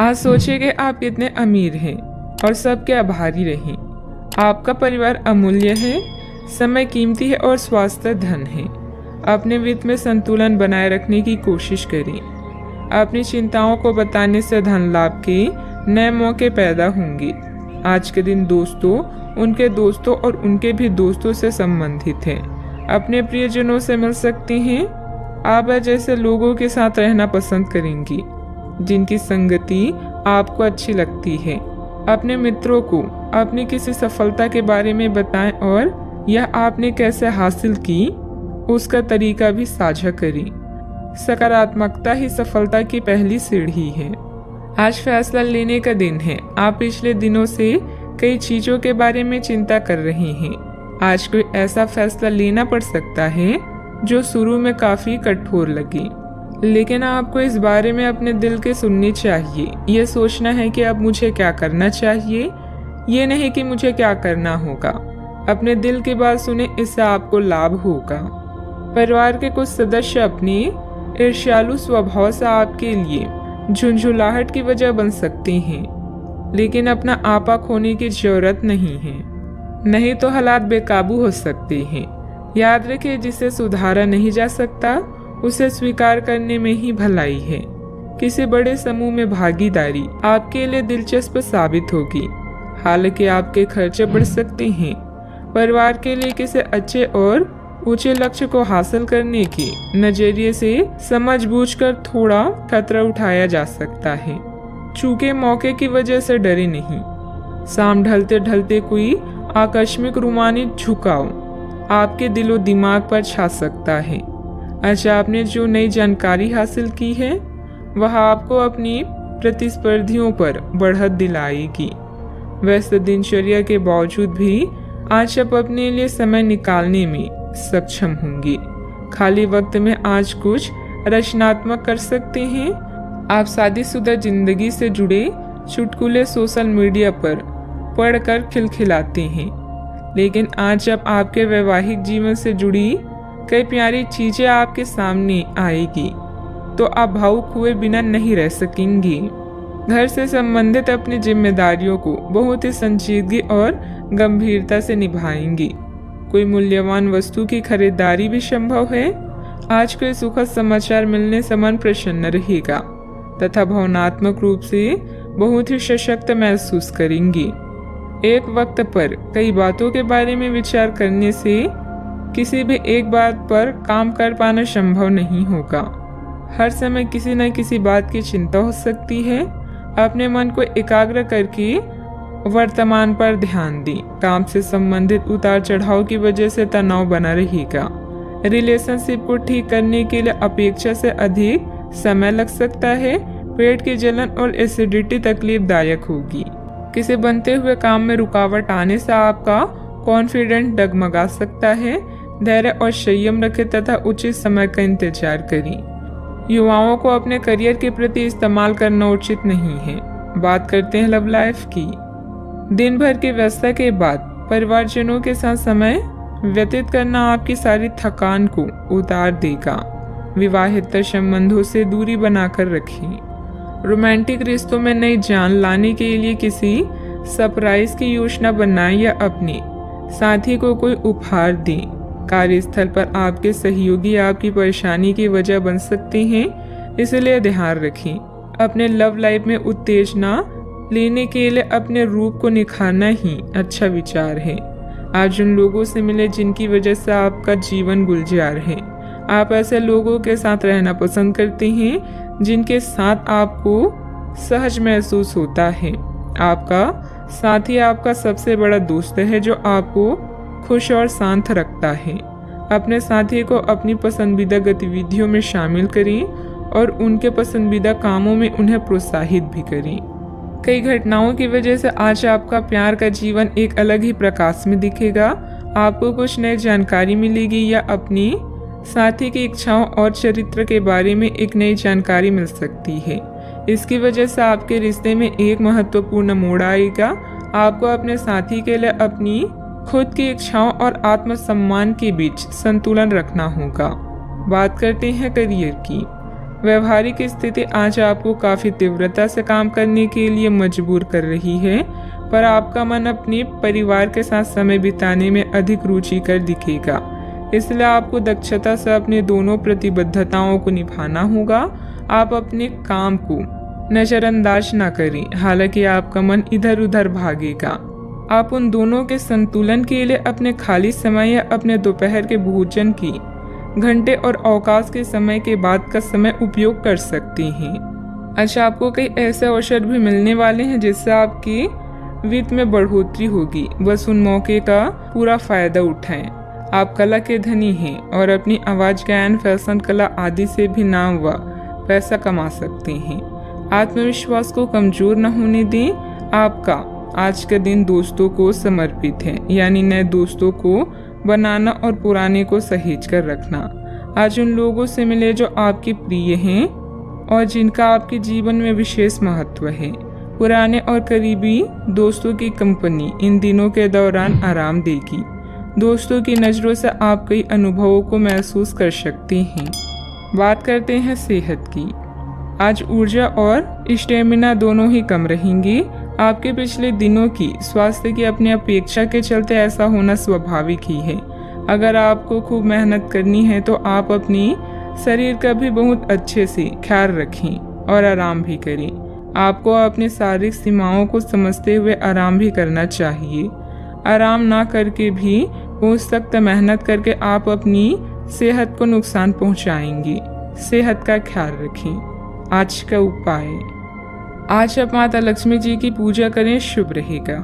आज सोचिए कि आप कितने अमीर हैं और सबके आभारी रहें। आपका परिवार अमूल्य है, समय कीमती है और स्वास्थ्य धन है। अपने वित्त में संतुलन बनाए रखने की कोशिश करें। अपनी चिंताओं को बताने से धन लाभ के नए मौके पैदा होंगे। आज के दिन दोस्तों, उनके दोस्तों और उनके भी दोस्तों से संबंधित हैं। अपने प्रियजनों से मिल सकते हैं। आप जैसे लोगों के साथ रहना पसंद करेंगी जिनकी संगति आपको अच्छी लगती है। अपने मित्रों को अपनी किसी सफलता के बारे में बताएं और यह आपने कैसे हासिल की उसका तरीका भी साझा करें। सकारात्मकता ही सफलता की पहली सीढ़ी है। आज फैसला लेने का दिन है। आप पिछले दिनों से कई चीजों के बारे में चिंता कर रहे हैं। आज कोई ऐसा फैसला लेना पड़ सकता है जो शुरू में काफी कठोर लगे, लेकिन आपको इस बारे में अपने दिल के सुननी चाहिए। ये सोचना है कि अब मुझे क्या करना चाहिए, ये नहीं कि मुझे क्या करना होगा। अपने दिल की बात सुने, इससे आपको लाभ होगा। परिवार के कुछ सदस्य अपने ईर्ष्यालु स्वभाव से आपके लिए झुंझुलाहट की वजह बन सकते हैं, लेकिन अपना आपा खोने की जरूरत नहीं है, नहीं तो हालात बेकाबू हो सकते हैं। याद रखें, जिसे सुधारा नहीं जा सकता उसे स्वीकार करने में ही भलाई है। किसी बड़े समूह में भागीदारी आपके लिए दिलचस्प साबित होगी, हालांकि आपके खर्चे बढ़ सकते हैं। परिवार के लिए किसी अच्छे और ऊंचे लक्ष्य को हासिल करने के नजरिए से समझबूझकर थोड़ा खतरा उठाया जा सकता है। चूके मौके की वजह से डरे नहीं। शाम ढलते ढलते कोई आकस्मिक रूमानी झुकाव आपके दिलो दिमाग पर छा सकता है। अच्छा, आपने जो नई जानकारी हासिल की है वह आपको अपनी प्रतिस्पर्धियों पर बढ़त दिलाएगी। व्यस्त दिनचर्या के बावजूद भी आज आप अपने लिए समय निकालने में सक्षम होंगे। खाली वक्त में आज कुछ रचनात्मक कर सकते हैं। आप शादीशुदा जिंदगी से जुड़े चुटकुले सोशल मीडिया पर पढ़कर खिलखिलाते हैं, लेकिन आज जब आपके वैवाहिक जीवन से जुड़ी कई प्यारी चीजें आपके सामने आएगी तो आप भावुक हुए बिना नहीं रह सकेंगे। घर से संबंधित अपनी जिम्मेदारियों को बहुत ही संजीदगी और गंभीरता से निभाएंगे। कोई मूल्यवान वस्तु की खरीदारी भी संभव है। आज कोई सुखद समाचार मिलने से मन प्रसन्न रहेगा तथा भावनात्मक रूप से बहुत ही सशक्त महसूस करेंगे। एक वक्त पर कई बातों के बारे में विचार करने से किसी भी एक बात पर काम कर पाना संभव नहीं होगा। हर समय किसी न किसी बात की चिंता हो सकती है। अपने मन को एकाग्र करके वर्तमान पर ध्यान दें। काम से संबंधित उतार चढ़ाव की वजह से तनाव बना रहेगा। रिलेशनशिप को ठीक करने के लिए अपेक्षा से अधिक समय लग सकता है। पेट की जलन और एसिडिटी तकलीफदायक होगी। किसी बनते हुए काम में रुकावट आने से आपका कॉन्फिडेंस डगमगा सकता है। धैर्य और संयम रखें तथा उचित समय का इंतजार करें। युवाओं को अपने करियर के प्रति इस्तेमाल करना उचित नहीं है। बात करते हैं लव लाइफ की। दिन भर की व्यस्तता के बाद परिवारजनों के साथ समय व्यतीत करना आपकी सारी थकान को उतार देगा। विवाहित संबंधों से दूरी बनाकर रखें। रोमांटिक रिश्तों में नई जान लाने के लिए किसी सरप्राइज की योजना बनाएं या अपने साथी को कोई उपहार दें। कार्यस्थल पर आपके सहयोगी आपकी परेशानी की वजह बन सकते हैं, इसलिए ध्यान रखें। अपने लव लाइफ में उत्तेजना लेने के लिए अपने रूप को निखारना ही अच्छा विचार है। आज उन लोगों से मिले जिनकी वजह से आपका जीवन गुलजार है। आप ऐसे लोगों के साथ रहना पसंद करते हैं जिनके साथ आपको सहज महसूस होता है। आपका साथी आपका सबसे बड़ा दोस्त है जो आपको खुश और शांत रखता है। अपने साथी को अपनी पसंदीदा गतिविधियों में शामिल करें और उनके पसंदीदा कामों में उन्हें प्रोत्साहित भी करें। कई घटनाओं की वजह से आज आपका प्यार का जीवन एक अलग ही प्रकाश में दिखेगा। आपको कुछ नई जानकारी मिलेगी या अपनी साथी की इच्छाओं और चरित्र के बारे में एक नई जानकारी मिल सकती है। इसकी वजह से आपके रिश्ते में एक महत्वपूर्ण मोड़ आएगा। आपको अपने साथी के लिए अपनी खुद की इच्छाओं और आत्मसम्मान के बीच संतुलन रखना होगा। बात करते हैं करियर की। व्यवहारिक स्थिति आज आपको काफ़ी तीव्रता से काम करने के लिए मजबूर कर रही है, पर आपका मन अपने परिवार के साथ समय बिताने में अधिक रुचिकर दिखेगा। इसलिए आपको दक्षता से अपने दोनों प्रतिबद्धताओं को निभाना होगा। आप अपने काम को नज़रअंदाज ना करें, हालांकि आपका मन इधर उधर भागेगा। आप उन दोनों के संतुलन के लिए अपने खाली समय या अपने दोपहर के भोजन की घंटे और अवकाश के समय के बाद का समय उपयोग कर सकते हैं। अच्छा, आपको कई ऐसे अवसर भी मिलने वाले हैं जिससे आपकी वित्त में बढ़ोतरी होगी। बस उन मौके का पूरा फायदा उठाएं। आप कला के धनी हैं और अपनी आवाज, गायन, फैशन, कला आदि से भी नाम व पैसा कमा सकते हैं। आत्मविश्वास को कमजोर न होने दें। आपका आज का दिन दोस्तों को समर्पित है, यानी नए दोस्तों को बनाना और पुराने को सहेज कर रखना। आज उन लोगों से मिले जो आपके प्रिय हैं और जिनका आपके जीवन में विशेष महत्व है। पुराने और करीबी दोस्तों की कंपनी इन दिनों के दौरान आराम देगी। दोस्तों की नज़रों से आप कई अनुभवों को महसूस कर सकते हैं। बात करते हैं सेहत की। आज ऊर्जा और स्टेमिना दोनों ही कम रहेंगी। आपके पिछले दिनों की स्वास्थ्य की अपनी अपेक्षा के चलते ऐसा होना स्वाभाविक ही है। अगर आपको खूब मेहनत करनी है तो आप अपनी शरीर का भी बहुत अच्छे से ख्याल रखें और आराम भी करें। आपको अपनी शारीरिक सीमाओं को समझते हुए आराम भी करना चाहिए। आराम ना करके भी बहुत सख्त मेहनत करके आप अपनी सेहत को नुकसान पहुंचाएंगे। सेहत का ख्याल रखें। आज का उपाय, आज आप माता लक्ष्मी जी की पूजा करें, शुभ रहेगा।